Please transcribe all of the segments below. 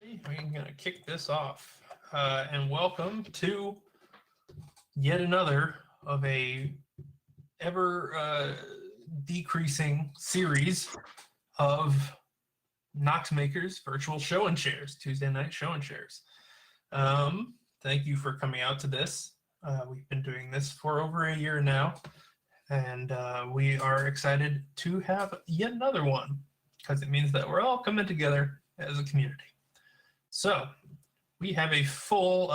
We're going to kick this off, and welcome to yet another of a ever decreasing series of Knox Makers virtual show and shares, Tuesday night show and shares. Thank you for coming out to this. We've been doing this for over a year now, and we are excited to have yet another one because it means that we're all coming together as a community. So we have a full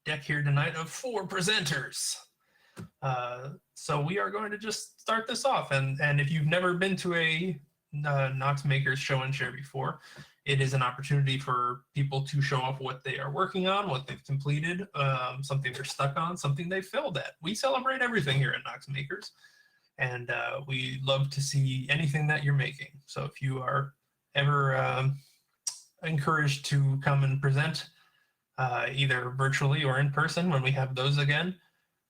deck here tonight of 4 presenters. So we are going to just start this off. And if you've never been to a Knox Makers show and share before, it is an opportunity for people to show off what they are working on, what they've completed, something they're stuck on, something they failed at. We celebrate everything here at Knox Makers, and we love to see anything that you're making. So if you are ever encouraged to come and present either virtually or in person when we have those again,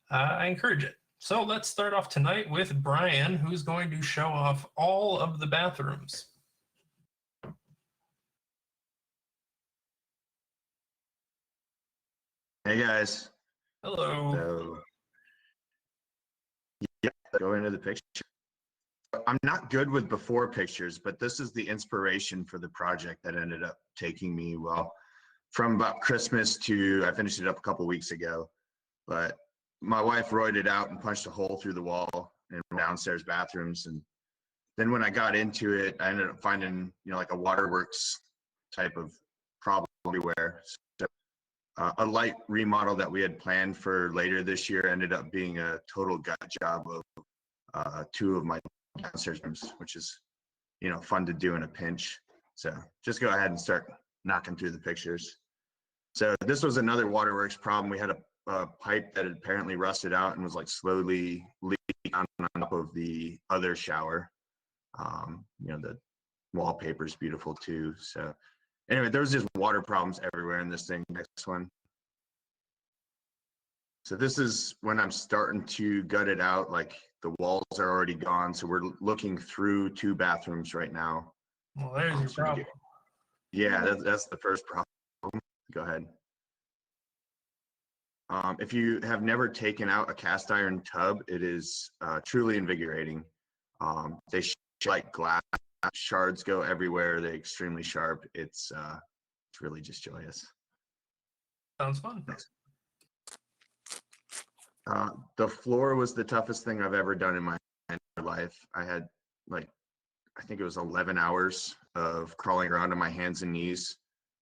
I encourage it. So let's start off tonight with Brian, who's going to show off all of the bathrooms. Hey guys. Hello. So, yeah, go into the picture. I'm not good with before pictures, but this is the inspiration for the project that ended up taking me, well, from about Christmas to, I finished it up a couple weeks ago, but my wife roided it out and punched a hole through the wall in downstairs bathrooms. And then when I got into it, I ended up finding, like a waterworks type of problem everywhere. So, a light remodel that we had planned for later this year ended up being a total gut job of 2 of my downstairs rooms, which is, fun to do in a pinch. So just go ahead and start knocking through the pictures. So this was another waterworks problem. We had a pipe that had apparently rusted out and was like slowly leaking on top of the other shower. The wallpaper's beautiful too. So anyway, there was just water problems everywhere in this thing. Next one. So this is when I'm starting to gut it out. Like the walls are already gone. So we're looking through 2 bathrooms right now. Well, there's your problem. Yeah, that's the first problem. Go ahead. If you have never taken out a cast iron tub, it is truly invigorating. They like glass, shards go everywhere. They're extremely sharp. It's really just joyous. Sounds fun. The floor was the toughest thing I've ever done in my entire life. I had I think it was 11 hours of crawling around on my hands and knees,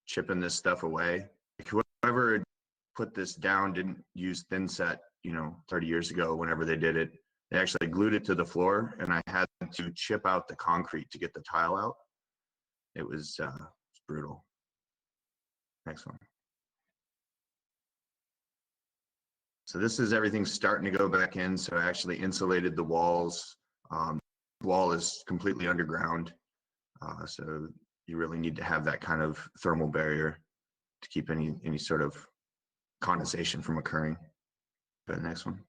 chipping this stuff away. Whoever put this down didn't use thin set, 30 years ago, whenever they did it. They actually glued it to the floor, and I had to chip out the concrete to get the tile out. It was brutal. Next one. So this is everything starting to go back in. So I actually insulated the walls. The wall is completely underground. So you really need to have that kind of thermal barrier to keep any sort of condensation from occurring. Go to the next one.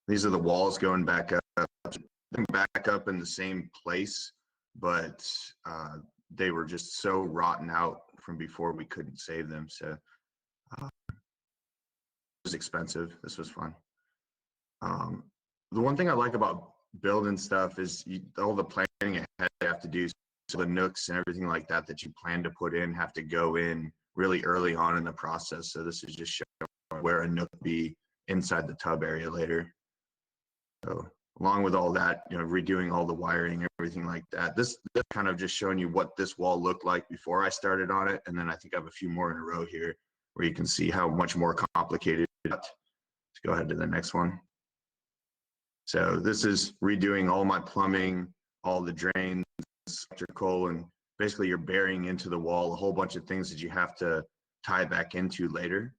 These are the walls going back up in the same place, but they were just so rotten out from before we couldn't save them. So it was expensive. This was fun. The one thing I like about building stuff is all the planning ahead you have to do. So the nooks and everything like that that you plan to put in have to go in really early on in the process. So this is just showing where a nook be inside the tub area later. So along with all that, redoing all the wiring, everything like that. This kind of just showing you what this wall looked like before I started on it. And then I think I have a few more in a row here where you can see how much more complicated it is. Let's go ahead to the next one. So this is redoing all my plumbing, all the drains, electrical, and basically you're burying into the wall a whole bunch of things that you have to tie back into later.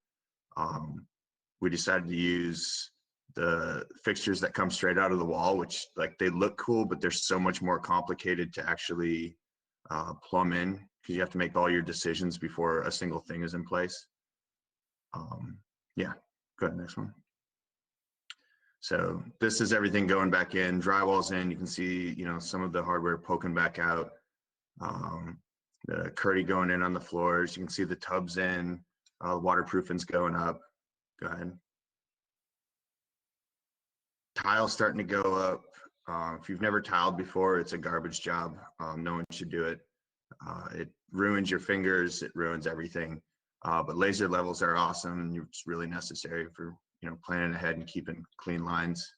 We decided to use the fixtures that come straight out of the wall, which they look cool, but they're so much more complicated to actually plumb in because you have to make all your decisions before a single thing is in place. Yeah, go ahead, next one. So this is everything going back in, drywall's in. You can see, some of the hardware poking back out. the curdy going in on the floors. You can see the tubs in, waterproofing's going up. Go ahead. Tiles starting to go up. If you've never tiled before, it's a garbage job. No one should do it. It ruins your fingers. It ruins everything. But laser levels are awesome, and it's really necessary for planning ahead and keeping clean lines.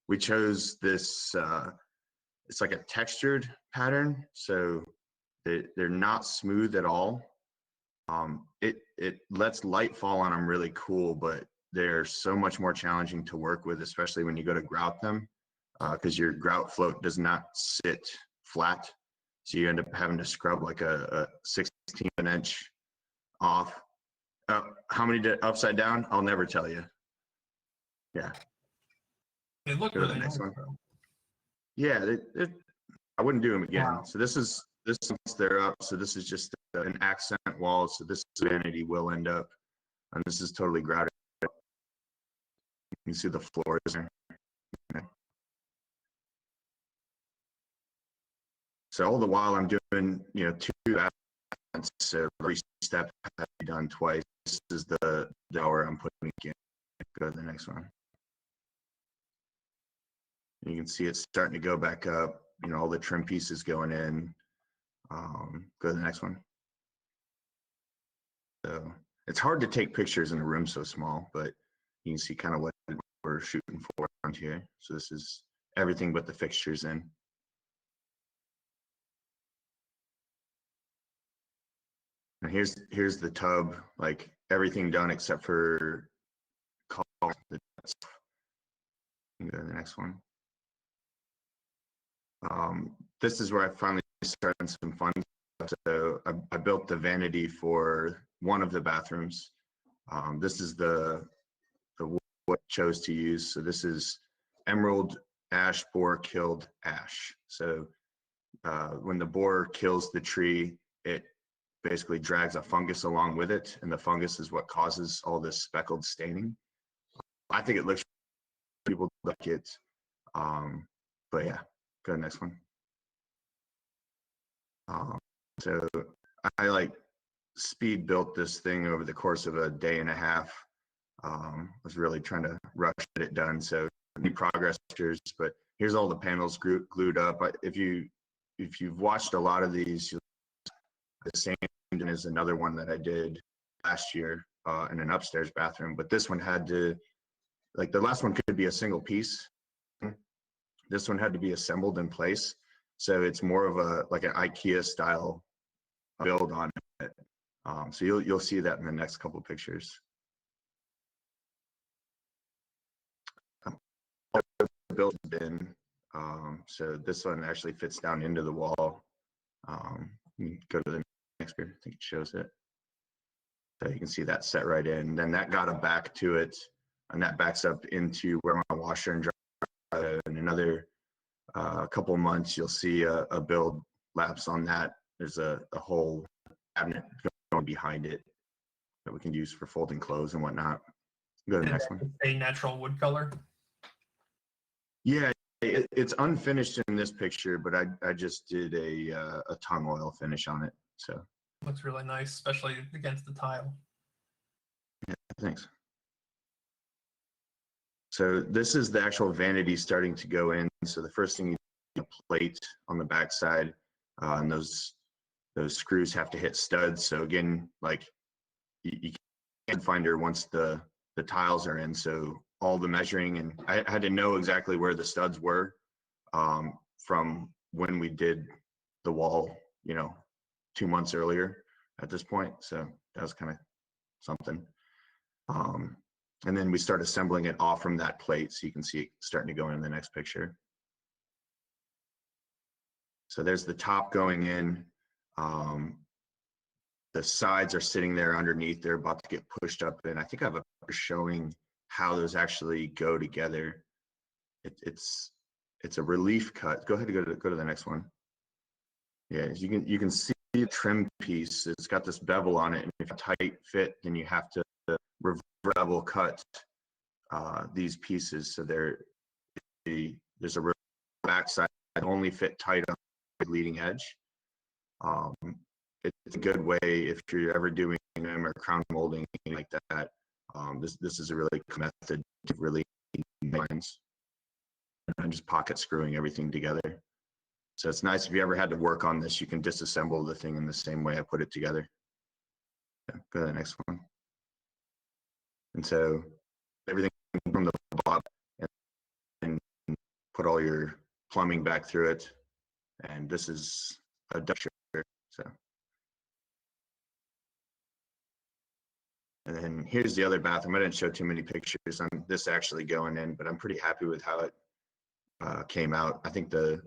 We chose this. It's like a textured pattern, so they're not smooth at all. It lets light fall on them really cool, but they're so much more challenging to work with, especially when you go to grout them, because your grout float does not sit flat. So you end up having to scrub like a 16th inch off. How many upside down? I'll never tell you. Yeah. They look Go to really the next nice, one. though. Yeah, I wouldn't do them again. Wow. So this is once they're up. So this is just an accent wall. So this vanity will end up, and this is totally grouted. You can see the floors there. Okay. So all the while I'm doing, two accents. So every step has to be done twice. This is the hour I'm putting in. Go to the next one. You can see it's starting to go back up. All the trim pieces going in. Go to the next one. So it's hard to take pictures in a room so small, but you can see kind of what we're shooting for around here. So this is everything but the fixtures in. And here's the tub, like everything done except for call. Go to the next one. This is where I finally started some fun. So I built the vanity for one of the bathrooms. This is the what I chose to use. So this is emerald ash boar killed ash. So when the boar kills the tree, it basically drags a fungus along with it, and the fungus is what causes all this speckled staining. I think it looks, people like it, but yeah, go to the next one. So I like speed built this thing over the course of a day and a half. Was really trying to rush it done. So any progress pictures, but here's all the panels glued up. If you've watched a lot of these, the same as another one that I did last year in an upstairs bathroom, but this one had to, like the last one could be a single piece. This one had to be assembled in place. So it's more of a like an IKEA style build on it. So you'll see that in the next couple of pictures. Built in, so this one actually fits down into the wall. You can go to the next picture. I think it shows it. So you can see that set right in. Then that got a back to it, and that backs up into where my washer and dryer. In another couple of months, you'll see a build lapse on that. There's a whole cabinet going behind it that we can use for folding clothes and whatnot. Go to the next one. A natural wood color. Yeah, it's unfinished in this picture, but I just did a tung oil finish on it. So Looks really nice, especially against the tile. yeah, thanks. So this is the actual vanity starting to go in. So the first thing, you need a plate on the back side, and those screws have to hit studs. So again, like you can't find her once the tiles are in. So all the measuring, and I had to know exactly where the studs were from when we did the wall, 2 months earlier at this point. So that was kind of something. And then we start assembling it off from that plate. So you can see it starting to go in the next picture. So there's the top going in. The sides are sitting there underneath. They're about to get pushed up. And I think I have a picture showing how those actually go together. It's a relief cut. Go ahead and go to the next one. Yeah, you can see the trim piece. It's got this bevel on it, and if a tight fit, then you have to bevel cut these pieces. So there's a backside that only fit tight on the leading edge. Um, it's a good way if you're ever doing them or crown molding like that. This is a really good method to really lines and just pocket screwing everything together. So it's nice if you ever had to work on this, you can disassemble the thing in the same way I put it together. Yeah, go to the next one. And so everything from the bottom and put all your plumbing back through it. And this is a ducture. So, and then here's the other bathroom. I didn't show too many pictures on this actually going in, but I'm pretty happy with how it came out. I think the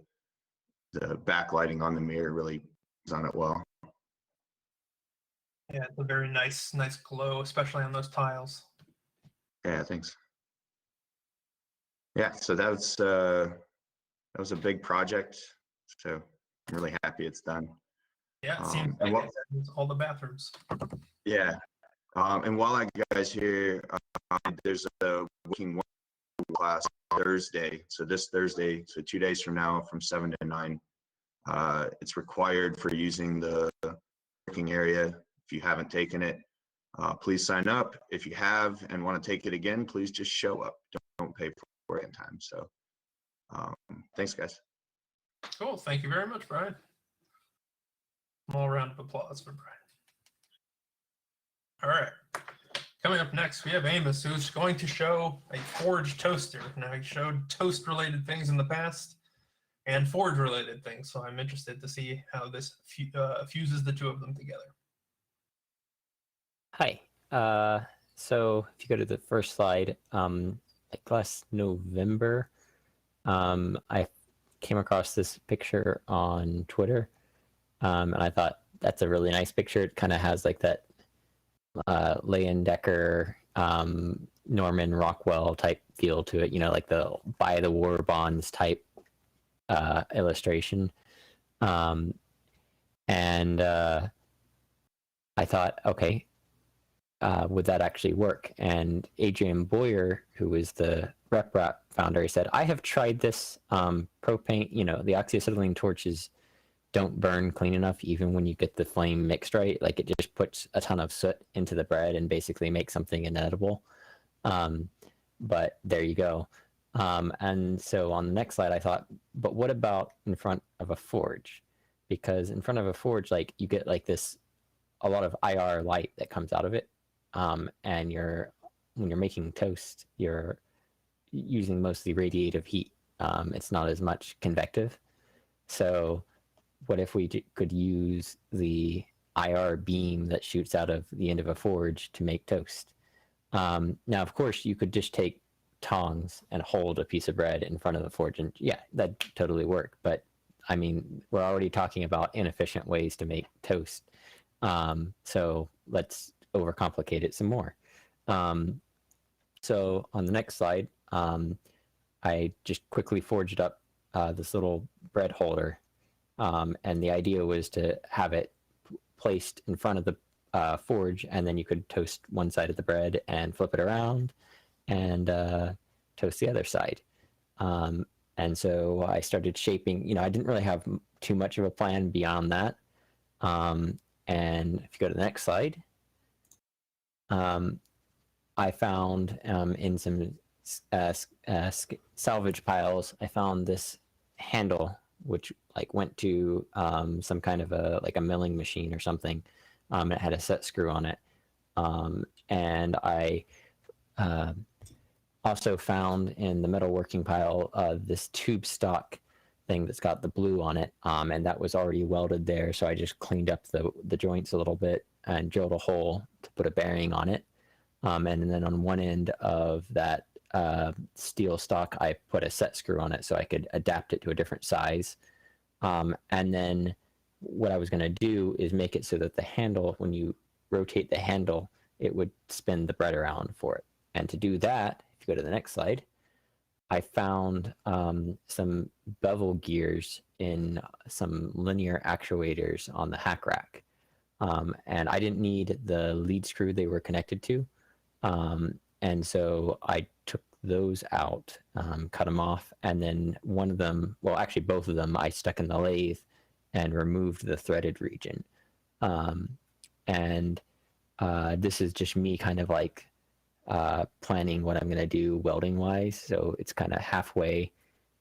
backlighting on the mirror really is on it well. Yeah, it's a very nice glow, especially on those tiles. Yeah, thanks. Yeah, so that was a big project. So I'm really happy it's done. Yeah, it seems like it's all the bathrooms. Yeah, and while I got guys here, there's a working class Thursday. So this Thursday, so 2 days from now, from 7 to 9. It's required for using the working area. If you haven't taken it, please sign up. If you have and want to take it again, please just show up. Don't pay for it in time. So thanks, guys. Cool. Thank you very much, Brian. Small round of applause for Brian. All right. Coming up next, we have Amos, who's going to show a forge toaster. Now, he showed toast-related things in the past and forge-related things, so I'm interested to see how this fuses the two of them together. Hi. So if you go to the first slide, like last November, I came across this picture on Twitter, and I thought that's a really nice picture. It kind of has like that Leyendecker, Norman Rockwell type feel to it, you know, like the buy the war bonds type illustration. And I thought, okay, would that actually work? And Adrian Boyer, who is the RepRap founder, he said, I have tried this propane, you know, the oxyacetylene torches don't burn clean enough even when you get the flame mixed right. Like it just puts a ton of soot into the bread and basically makes something inedible. But there you go. And so on the next slide, I thought, but what about in front of a forge? Because in front of a forge, like you get like this, a lot of IR light that comes out of it. And when you're making toast, you're using mostly radiative heat. It's not as much convective. So what if we could use the IR beam that shoots out of the end of a forge to make toast? Now, of course, you could just take tongs and hold a piece of bread in front of the forge, and yeah, that'd totally work. But I mean, we're already talking about inefficient ways to make toast. So let's overcomplicate it some more. So on the next slide, I just quickly forged up this little bread holder. And the idea was to have it placed in front of the forge, and then you could toast one side of the bread and flip it around and toast the other side. And so I started shaping, you know, I didn't really have too much of a plan beyond that. And if you go to the next slide, I found in some salvage piles, I found this handle which like went to some kind of a milling machine or something. It had a set screw on it. And I also found in the metalworking pile this tube stock thing that's got the blue on it, and that was already welded there. So I just cleaned up the joints a little bit and drilled a hole to put a bearing on it. And then on one end of that steel stock, I put a set screw on it so I could adapt it to a different size. And then what I was going to do is make it so that the handle, when you rotate the handle, it would spin the bread around for it. And to do that, if you go to the next slide, I found some bevel gears in some linear actuators on the hack rack. And I didn't need the lead screw they were connected to. And so I took those out, cut them off, and then one of them, well, actually both of them, I stuck in the lathe and removed the threaded region. And this is just me kind of like planning what I'm going to do welding wise. So it's kind of halfway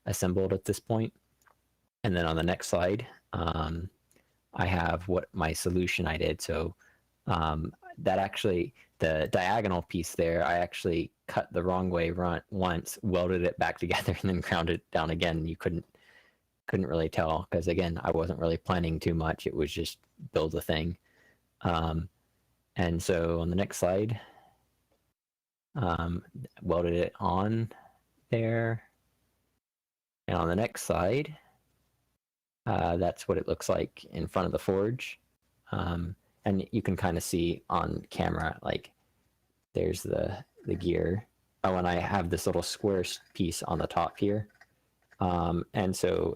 assembled at this point. And then on the next slide, I have what my solution I did. So that actually, the diagonal piece there, I actually cut the wrong way once, welded it back together, and then ground it down again. You couldn't really tell because, again, I wasn't really planning too much. It was just build the thing. And so on the next slide, welded it on there. And on the next slide, that's what it looks like in front of the forge. And you can kind of see on camera, like there's the gear. Oh, and I have this little square piece on the top here. And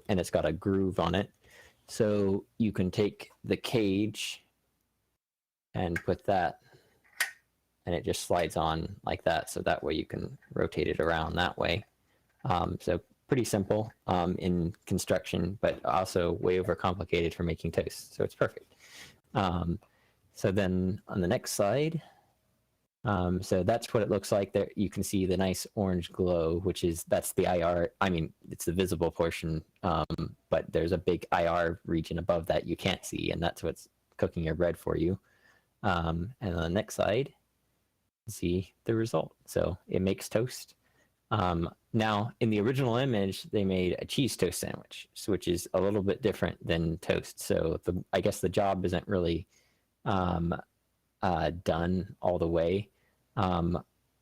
it's got a groove on it. So you can take the cage and put that, and it just slides on like that. So that way you can rotate it around that way. So pretty simple in construction, but also way overcomplicated for making toast. So it's perfect. So then on the next slide, so that's what it looks like. There you can see the nice orange glow, that's the IR. I mean, it's the visible portion, but there's a big IR region above that you can't see, and that's what's cooking your bread for you. And on the next slide, see the result. So it makes toast. Now, in the original image, they made a cheese toast sandwich, which is a little bit different than toast. So I guess the job isn't really done all the way.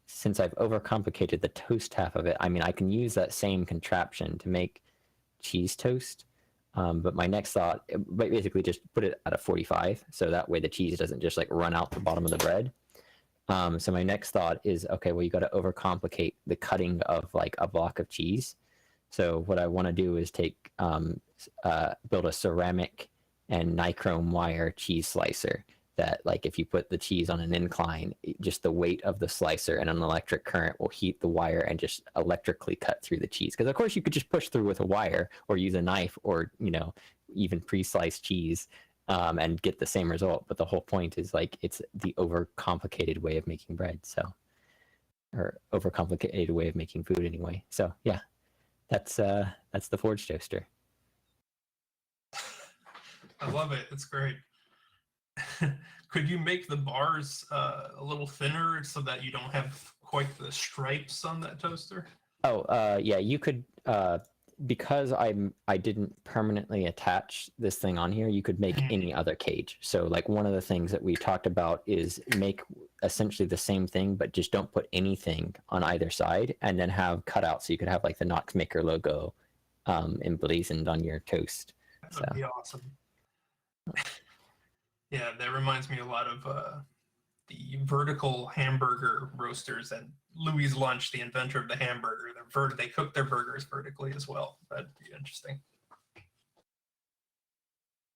Since I've overcomplicated the toast half of it, I mean, I can use that same contraption to make cheese toast. But my next thought, basically just put it at a 45. So that way the cheese doesn't just like run out the bottom of the bread. So my next thought is, okay, well, you got to overcomplicate the cutting of like a block of cheese. So what I want to do is build a ceramic and nichrome wire cheese slicer that, like, if you put the cheese on an incline, just the weight of the slicer and an electric current will heat the wire and just electrically cut through the cheese. Because of course you could just push through with a wire or use a knife or, even pre-sliced cheese. And get the same result, but the whole point is like it's the overcomplicated way of making bread, or overcomplicated way of making food anyway. So yeah, that's the forge toaster. I love it. It's great. Could you make the bars a little thinner so that you don't have quite the stripes on that toaster? Oh, yeah, you could. Because I didn't permanently attach this thing on here, you could make any other cage. So like one of the things that we talked about is make essentially the same thing, but just don't put anything on either side, and then have cutouts. So you could have like the Knox Maker logo emblazoned on your toast. That would be awesome. Yeah, that reminds me a lot of the vertical hamburger roasters and Louis Lunch, the inventor of the hamburger. They cook their burgers vertically as well. That'd be interesting.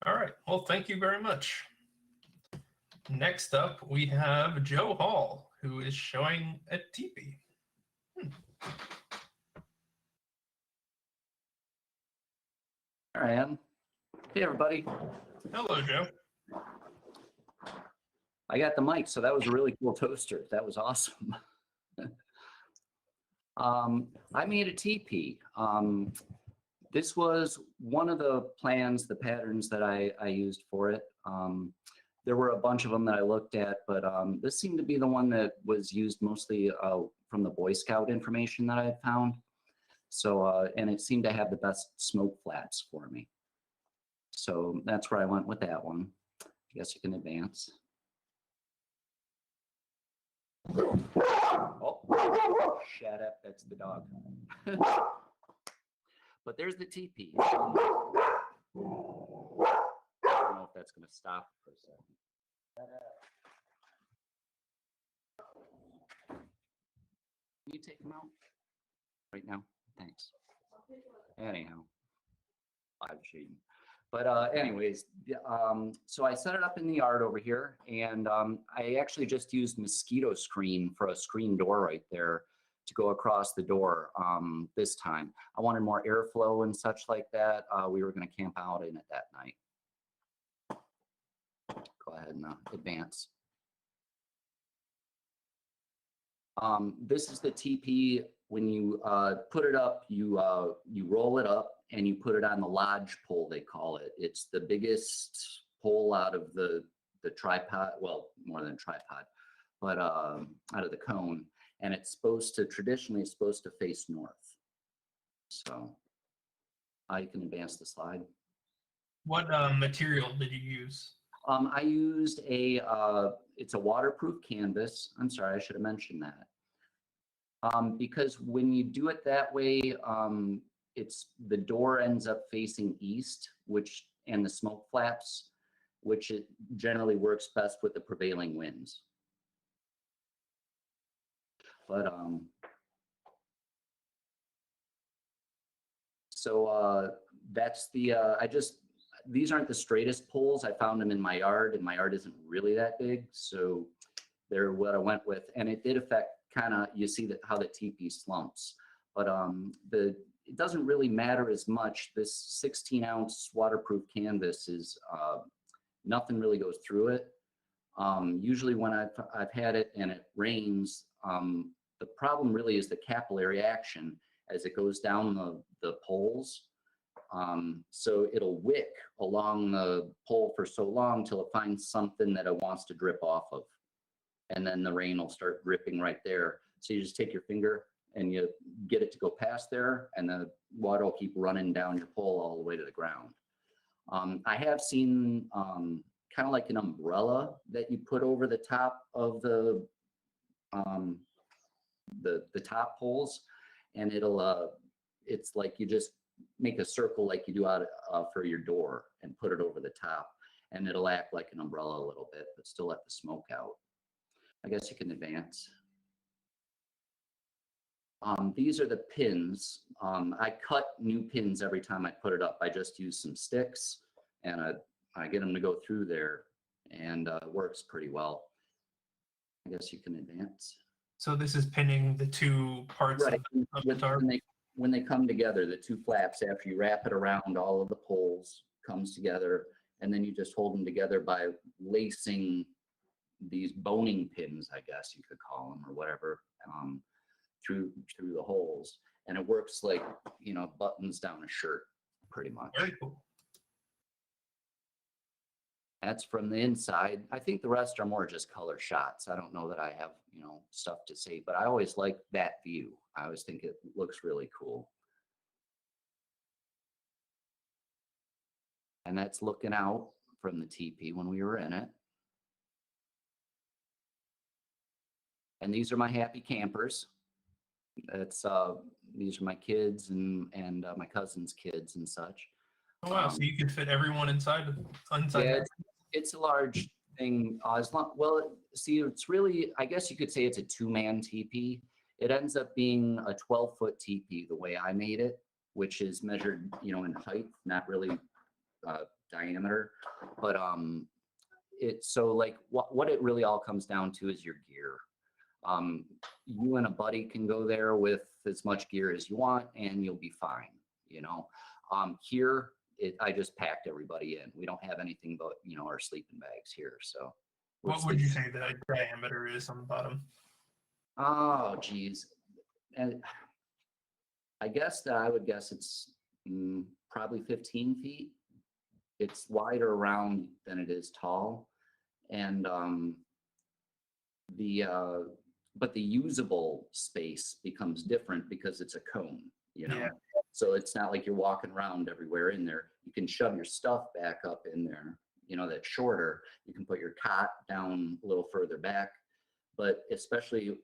All right. Well, thank you very much. Next up, we have Joe Hall, who is showing a teepee. There I am. Hey, everybody. Hello, Joe. I got the mic, so that was a really cool toaster. That was awesome. I made a teepee. This was one of the plans, the patterns that I used for it. There were a bunch of them that I looked at, but this seemed to be the one that was used mostly from the Boy Scout information that I had found. So, and it seemed to have the best smoke flats for me. So that's where I went with that one. I guess you can advance. Oh, shut up, that's the dog. But there's the teepee. I don't know if that's going to stop for a second. Can you take them out right now? Thanks. Anyhow, live shading. But anyways, so I set it up in the yard over here, and I actually just used mosquito screen for a screen door right there to go across the door this time. I wanted more airflow and such like that. We were going to camp out in it that night. Go ahead and advance. This is the TP. When you put it up, you roll it up and you put it on the lodge pole, they call it. It's the biggest pole out of the tripod, well, more than tripod, but out of the cone. And it's traditionally it's supposed to face north. So you can advance the slide. What material did you use? I used it's a waterproof canvas. I'm sorry, I should have mentioned that. Because when you do it that way, the door ends up facing east, and the smoke flaps, which it generally works best with the prevailing winds. But that's these aren't the straightest poles. I found them in my yard, and my yard isn't really that big, so they're what I went with, and it did affect kind of, you see how the TP slumps, but it doesn't really matter as much. This 16-ounce waterproof canvas is nothing really goes through it. Usually when I've had it and it rains, the problem really is the capillary action as it goes down the poles. So it'll wick along the pole for so long till it finds something that it wants to drip off of. And then the rain will start dripping right there. So you just take your finger and you get it to go past there, and the water will keep running down your pole all the way to the ground. I have seen kind of like an umbrella that you put over the top of the top poles, and it's like you just make a circle like you do out for your door and put it over the top, and it'll act like an umbrella a little bit, but still let the smoke out. I guess you can advance. These are the pins. I cut new pins every time I put it up. I just use some sticks, and I get them to go through there, and it works pretty well. I guess you can advance. So this is pinning the two parts Right. of the tarp? When they come together, the two flaps, after you wrap it around all of the poles, comes together, and then you just hold them together by lacing these boning pins, I guess you could call them, or whatever, through the holes, and it works like, you know, buttons down a shirt, pretty much. Very cool. That's from the inside. I think the rest are more just color shots. I don't know that I have, you know, stuff to say, but I always like that view. I always think it looks really cool. And that's looking out from the TP when we were in it. And these are my happy campers. These are my kids and my cousin's kids and such. Oh, wow. So you could fit everyone inside Yeah, that? it's a large thing. See, it's really, I guess you could say it's a two-man TP. It ends up being a 12-foot TP the way I made it, which is measured, you know, in height, not really diameter. But so like what it really all comes down to is your gear. You and a buddy can go there with as much gear as you want, and you'll be fine. You know, here I just packed everybody in. We don't have anything but, you know, our sleeping bags here. So, What would you say the diameter is on the bottom? Oh, geez, and I guess that I would guess it's probably 15 feet. It's wider around than it is tall, and but the usable space becomes different because it's a cone, you know. Yeah. So it's not like you're walking around everywhere in there. You can shove your stuff back up in there, you know, that's shorter. You can put your cot down a little further back, but especially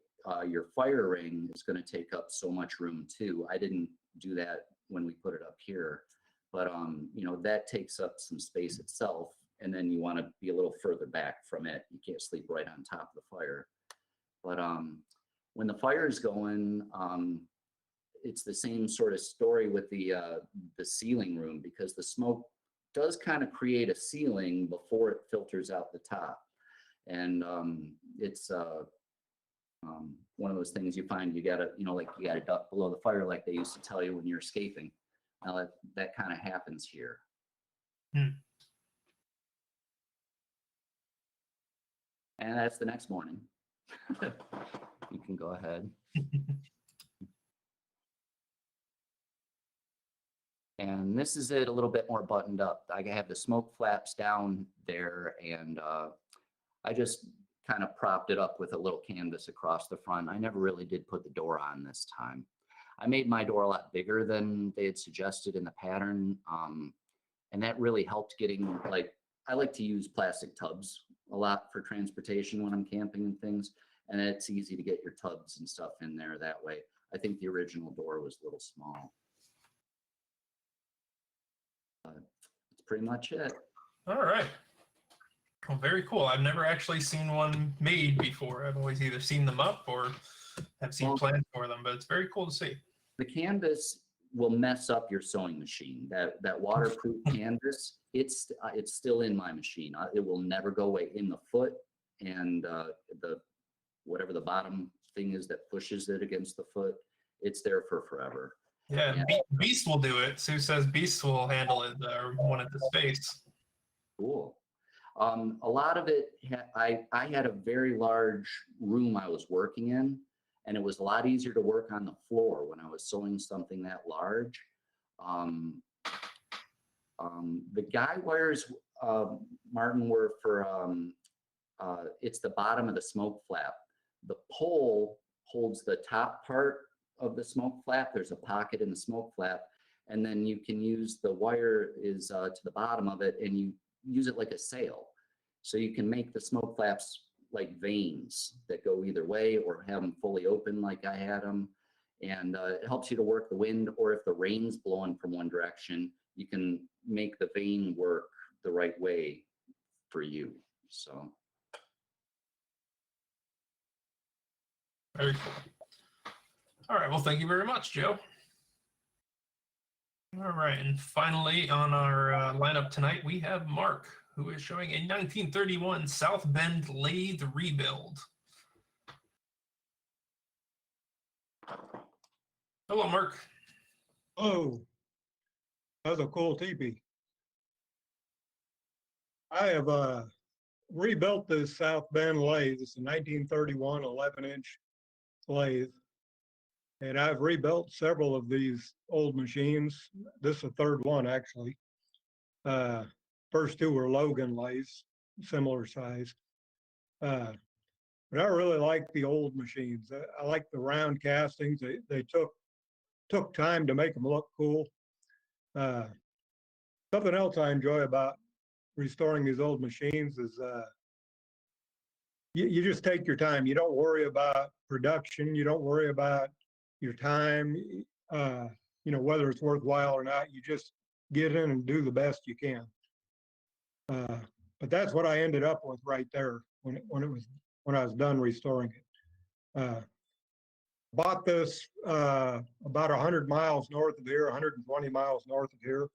your fire ring is going to take up so much room too. I didn't do that when we put it up here, but you know, that takes up some space itself, and then you want to be a little further back from it. You can't sleep right on top of the fire. But when the fire is going, it's the same sort of story with the ceiling room, because the smoke does kind of create a ceiling before it filters out the top. And it's one of those things you find you gotta, you know, like you gotta duck below the fire, like they used to tell you when you're escaping. Now that kind of happens here. And that's the next morning. You can go ahead. And this is it a little bit more buttoned up. I have the smoke flaps down there, and I just kind of propped it up with a little canvas across the front. I never really did put the door on this time. I made my door a lot bigger than they had suggested in the pattern. And that really helped getting, like, I like to use plastic tubs a lot for transportation when I'm camping and things. And it's easy to get your tubs and stuff in there that way. I think the original door was a little small. That's pretty much it. All right. Well, very cool. I've never actually seen one made before. I've always either seen them up or have seen plans for them, but it's very cool to see. The canvas will mess up your sewing machine. That waterproof canvas, it's still in my machine. It will never go away. In the foot and the whatever the bottom thing is that pushes it against the foot, it's there for forever. Yeah, Beast will do it. Sue says Beast will handle it, or one at the space. Cool. A lot of it, I had a very large room I was working in, and it was a lot easier to work on the floor when I was sewing something that large. The guy wires, Martin, were for, it's the bottom of the smoke flap. The pole holds the top part of the smoke flap. There's a pocket in the smoke flap, and then you can use the wire is to the bottom of it, and you use it like a sail. So you can make the smoke flaps like veins that go either way, or have them fully open like I had them. And it helps you to work the wind, or if the rain's blowing from one direction, you can make the vane work the right way for you. So. Very cool. All right. Well, thank you very much, Joe. All right. And finally, on our lineup tonight, we have Mark, who is showing a 1931 South Bend lathe rebuild. Hello, Mark. Oh, that's a cool teepee. I have rebuilt this South Bend lathe. It's a 1931 11-inch lathe. And I've rebuilt several of these old machines. This is the third one, actually. First two were Logan lathes, similar size. But I really like the old machines. I like the round castings. They took time to make them look cool. Something else I enjoy about restoring these old machines is you just take your time. You don't worry about production. You don't worry about your time, whether it's worthwhile or not. You just get in and do the best you can. But that's what I ended up with right there when I was done restoring it. Bought this about 100 miles north of here, 120 miles north of here.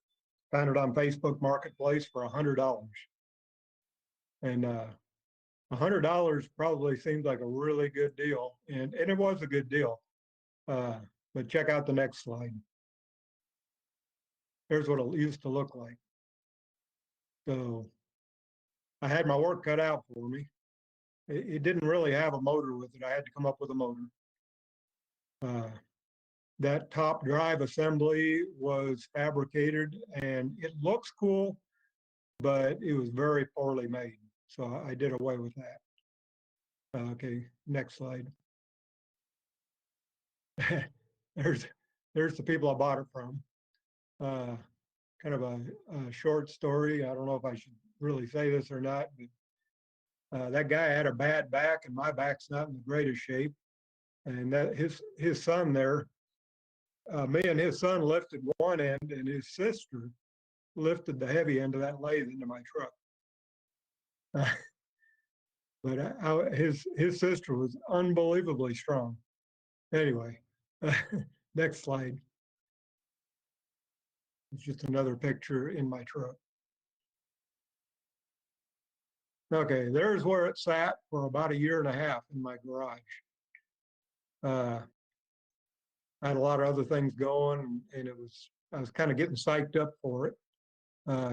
Found it on Facebook Marketplace for $100. And $100 probably seems like a really good deal, and it was a good deal. But check out the next slide. Here's what it used to look like. So I had my work cut out for me. It didn't really have a motor with it. I had to come up with a motor. That top drive assembly was fabricated, and it looks cool, but it was very poorly made. So I did away with that. Okay, next slide. There's the people I bought it from. Kind of a short story. I don't know if I should really say this or not, but that guy had a bad back, and my back's not in the greatest shape. And that his son there, me and his son lifted one end, and his sister lifted the heavy end of that lathe into my truck. But his sister was unbelievably strong. Anyway, next slide. It's just another picture in my truck. Okay, there's where it sat for about 1.5 years in my garage. I had a lot of other things going, and I was kind of getting psyched up for it.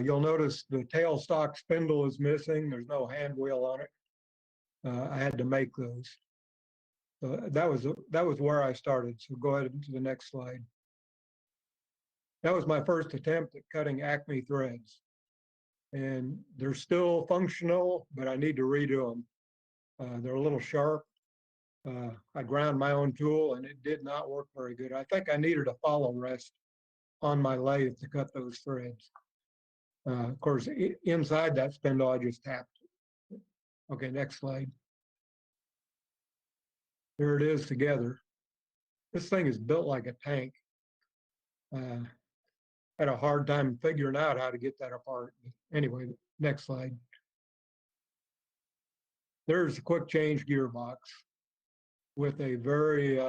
You'll notice the tailstock spindle is missing. There's no hand wheel on it. I had to make those. So that was where I started. So go ahead to the next slide. That was my first attempt at cutting Acme threads. And they're still functional, but I need to redo them. They're a little sharp. I ground my own tool and it did not work very good. I think I needed a follow rest on my lathe to cut those threads. Of course, inside that spindle, I just tapped it. Okay, next slide. There it is together. This thing is built like a tank. Had a hard time figuring out how to get that apart. Anyway, next slide. There's a quick change gearbox with a very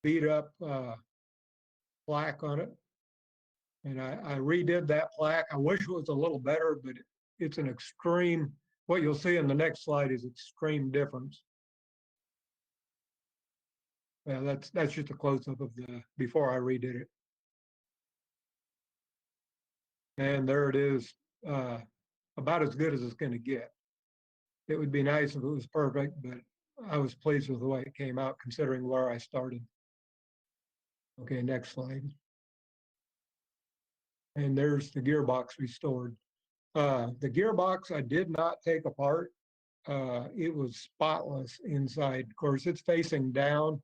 beat up plaque on it. And I redid that plaque. I wish it was a little better, but it's an extreme, what you'll see in the next slide is extreme difference. Yeah, that's just a close-up of the before I redid it. And there it is, about as good as it's going to get. It would be nice if it was perfect, but I was pleased with the way it came out considering where I started. Okay, next slide. And there's the gearbox restored. The gearbox I did not take apart. It was spotless inside. Of course, it's facing down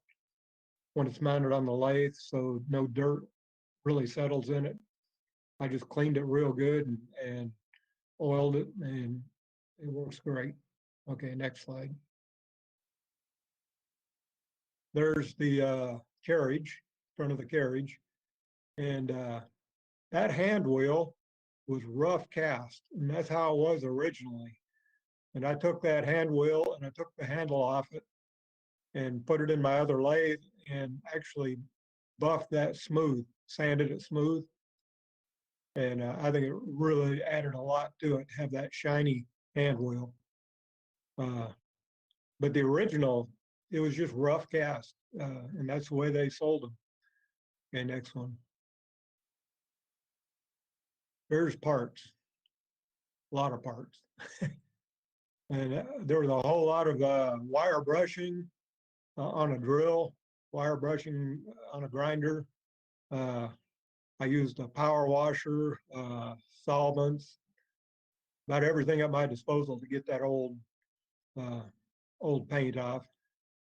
when it's mounted on the lathe, so no dirt really settles in it. I just cleaned it real good and oiled it, and it works great. Okay, next slide. There's the carriage, front of the carriage, and that hand wheel was rough cast, and that's how it was originally. And I took that hand wheel and I took the handle off it and put it in my other lathe and actually buffed that smooth, sanded it smooth. And I think it really added a lot to it, have that shiny hand wheel. But the original, it was just rough cast, and that's the way they sold them. Okay, next one. There's parts, a lot of parts. And there was a whole lot of wire brushing on a drill, wire brushing on a grinder. I used a power washer, solvents, about everything at my disposal to get that old paint off.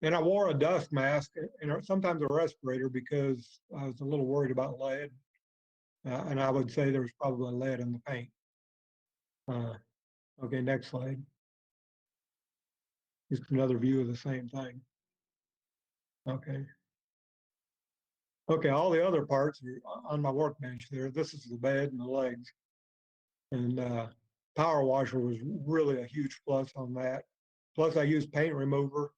And I wore a dust mask and sometimes a respirator because I was a little worried about lead. And I would say there was probably lead in the paint. Okay, next slide. Just another view of the same thing. Okay. Okay, all the other parts are on my workbench there. This is the bed and the legs. And power washer was really a huge plus on that. Plus I used paint remover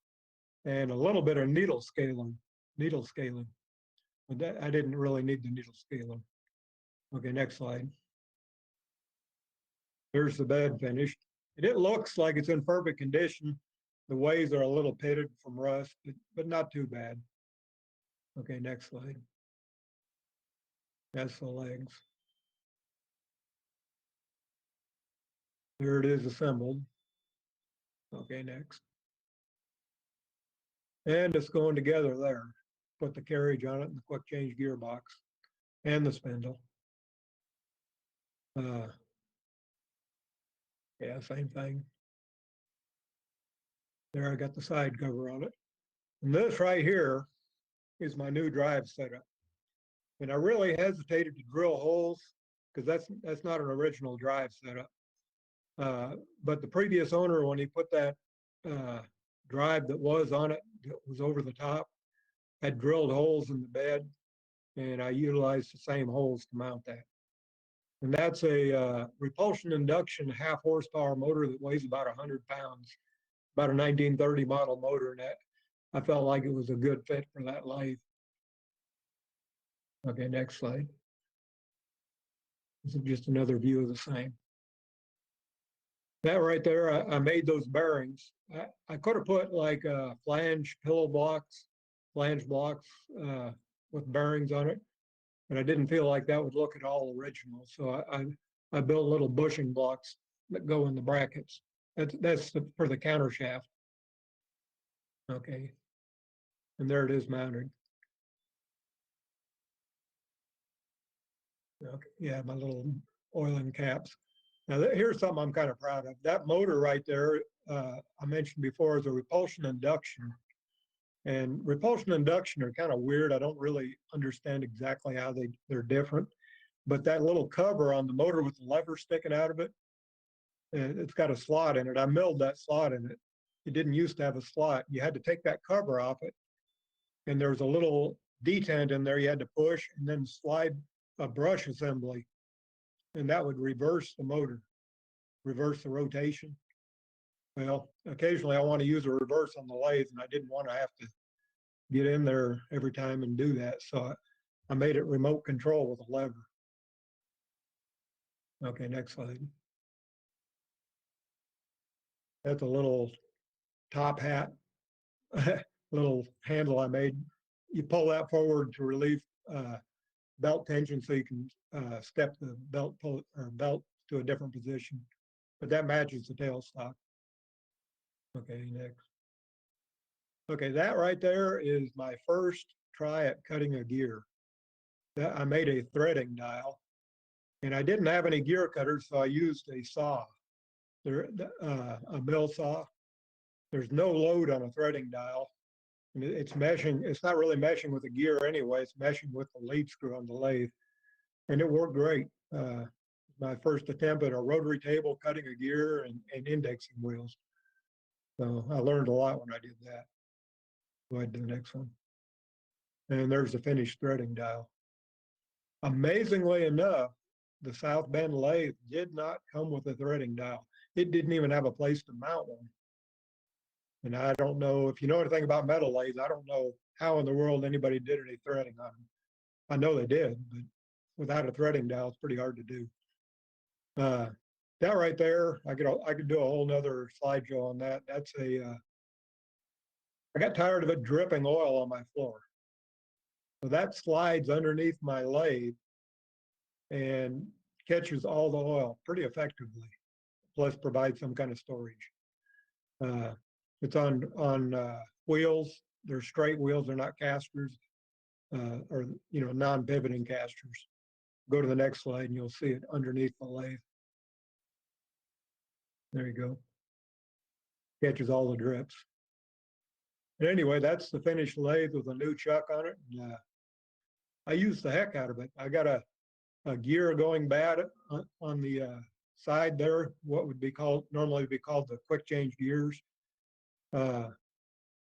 and a little bit of needle scaling. But I didn't really need the needle scaling. Okay, next slide. There's the bed finished. And it looks like it's in perfect condition. The ways are a little pitted from rust, but not too bad. Okay, next slide. That's the legs. There it is assembled. Okay, next. And it's going together there. Put the carriage on it and the quick change gearbox and the spindle. Yeah, same thing. There, I got the side cover on it. And this right here is my new drive setup. And I really hesitated to drill holes because that's not an original drive setup. But the previous owner, when he put that drive that was on it, that was over the top, had drilled holes in the bed, and I utilized the same holes to mount that. And that's a repulsion induction 1/2 horsepower motor that weighs about 100 pounds, about a 1930 model motor, and that I felt like it was a good fit for that lathe. Okay, next slide. This is just another view of the same. That right there, I made those bearings. I could have put like flange blocks with bearings on it, but I didn't feel like that would look at all original. So I built little bushing blocks that go in the brackets. For the counter shaft. Okay. And there it is mounted. Okay. Yeah, my little oiling caps. Now here's something I'm kind of proud of. That motor right there, I mentioned before, is a repulsion induction. And repulsion induction are kind of weird. I don't really understand exactly how they're different. But that little cover on the motor with the lever sticking out of it, it's got a slot in it. I milled that slot in it. It didn't used to have a slot. You had to take that cover off it. And there was a little detent in there you had to push and then slide a brush assembly. And that would reverse the motor, reverse the rotation. Well, occasionally I want to use a reverse on the lathe, and I didn't want to have to get in there every time and do that. So I made it remote control with a lever. Okay, next slide. That's a little top hat, little handle I made. You pull that forward to relieve belt tension so you can step the belt to a different position. But that matches the tailstock. Okay, next. Okay, that right there is my first try at cutting a gear. I made a threading dial, and I didn't have any gear cutters, so I used a saw, a mill saw. There's no load on a threading dial, and it's meshing. It's not really meshing with the gear anyway. It's meshing with the lead screw on the lathe, and it worked great. My first attempt at a rotary table, cutting a gear, and indexing wheels. So I learned a lot when I did that. Go ahead to the next one. And there's the finished threading dial. Amazingly enough, the South Bend lathe did not come with a threading dial. It didn't even have a place to mount one. And I don't know, if you know anything about metal lathes, I don't know how in the world anybody did any threading on them. I know they did, but without a threading dial, it's pretty hard to do. That right there, I could do a whole nother slideshow on that. That's I got tired of it dripping oil on my floor. So that slides underneath my lathe and catches all the oil pretty effectively, plus provides some kind of storage. It's on wheels. They're straight wheels. They're not casters or non-pivoting casters. Go to the next slide and you'll see it underneath the lathe. There you go. Catches all the drips. And anyway, that's the finished lathe with a new chuck on it. And, I used the heck out of it. I got a gear going bad on the side there, what would be called, normally be called the quick change gears. I'm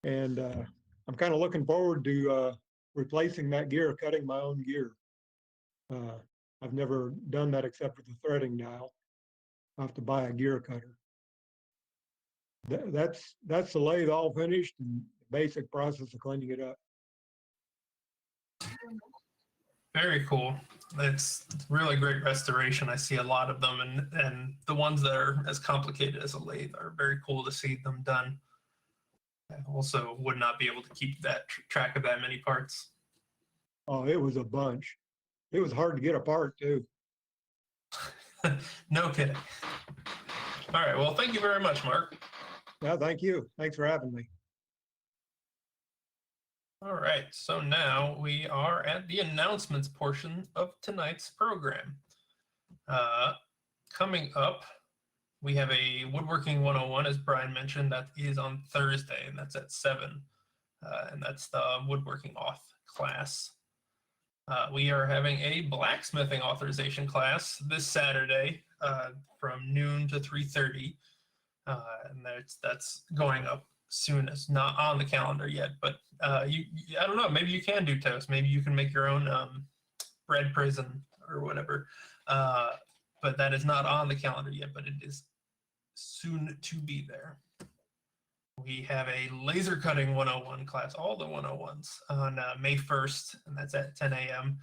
kind of looking forward to replacing that gear, cutting my own gear. I've never done that except for the threading dial. I'll have to buy a gear cutter. That's the lathe all finished and basic process of cleaning it up. Very cool. It's really great restoration. I see a lot of them, and the ones that are as complicated as a lathe are very cool to see them done. I also would not be able to keep that track of that many parts. Oh, it was a bunch. It was hard to get apart too. No kidding. All right. Well, thank you very much, Mark. Yeah, thank you. Thanks for having me. All right, so now we are at the announcements portion of tonight's program. Coming up, we have a Woodworking 101, as Brian mentioned, that is on Thursday, and that's at 7. And that's the Woodworking Auth class. We are having a blacksmithing authorization class this Saturday from noon to 3:30. And that's going up soon. It's not on the calendar yet, but I don't know, maybe you can do toast. Maybe you can make your own bread prison or whatever. But that is not on the calendar yet, but it is soon to be there. We have a laser cutting 101 class, all the 101s, on May 1st, and that's at 10 a.m.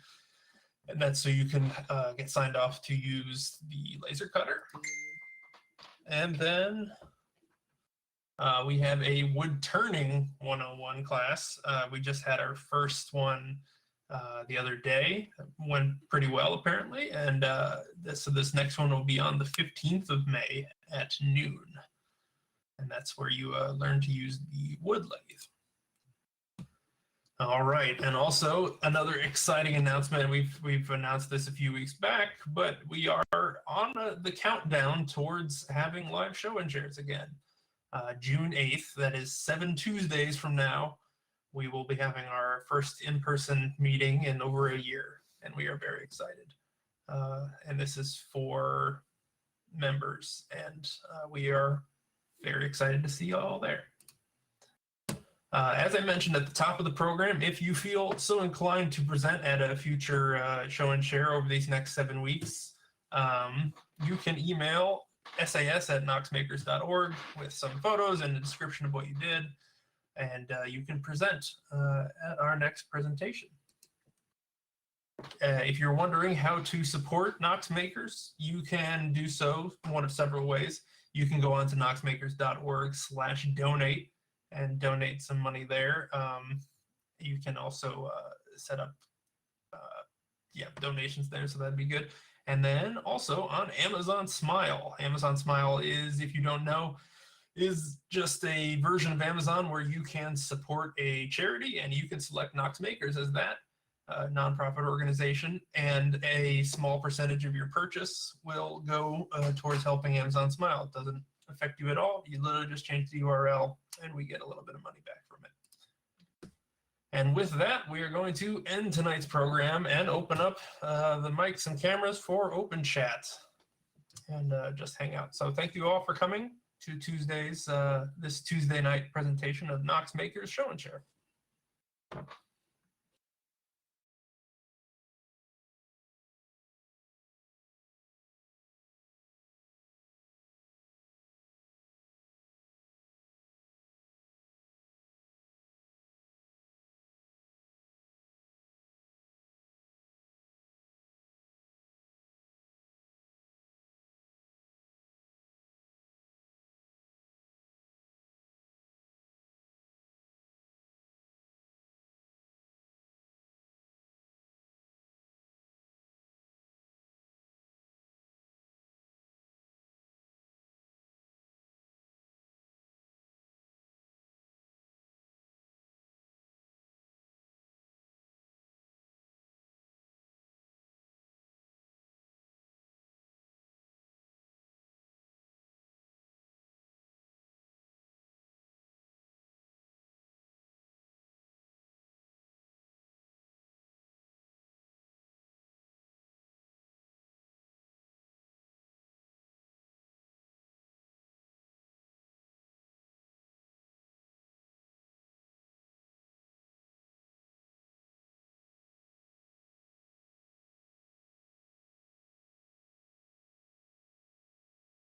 And that's so you can get signed off to use the laser cutter. And then we have a wood turning 101 class. We just had our first one the other day. Went pretty well, apparently. And so this next one will be on the 15th of May at noon. and that's where you learn to use the wood lathe. All right, and also another exciting announcement. We've announced this a few weeks back, but we are on the countdown towards having live show and shares again. June 8th, that is 7 Tuesdays from now, we will be having our first in-person meeting in over a year, and we are very excited. And this is for members, and we are very excited to see you all there. As I mentioned at the top of the program, if you feel so inclined to present at a future show and share over these next 7 weeks, you can email sas@knoxmakers.org with some photos and a description of what you did, and you can present at our next presentation. If you're wondering how to support Knox Makers, you can do so one of several ways. You can go on to knoxmakers.org/donate and donate some money there. You can also set up donations there, so that'd be good. And then also on Amazon Smile. Amazon Smile is, if you don't know, is just a version of Amazon where you can support a charity, and you can select Knox Makers as that nonprofit organization, and a small percentage of your purchase will go towards helping Amazon Smile. It doesn't affect you at all. You literally just change the URL, and we get a little bit of money back from it. And with that, we are going to end tonight's program and open up the mics and cameras for open chat and just hang out. So thank you all for coming to this Tuesday night presentation of Knox Makers Show and Share.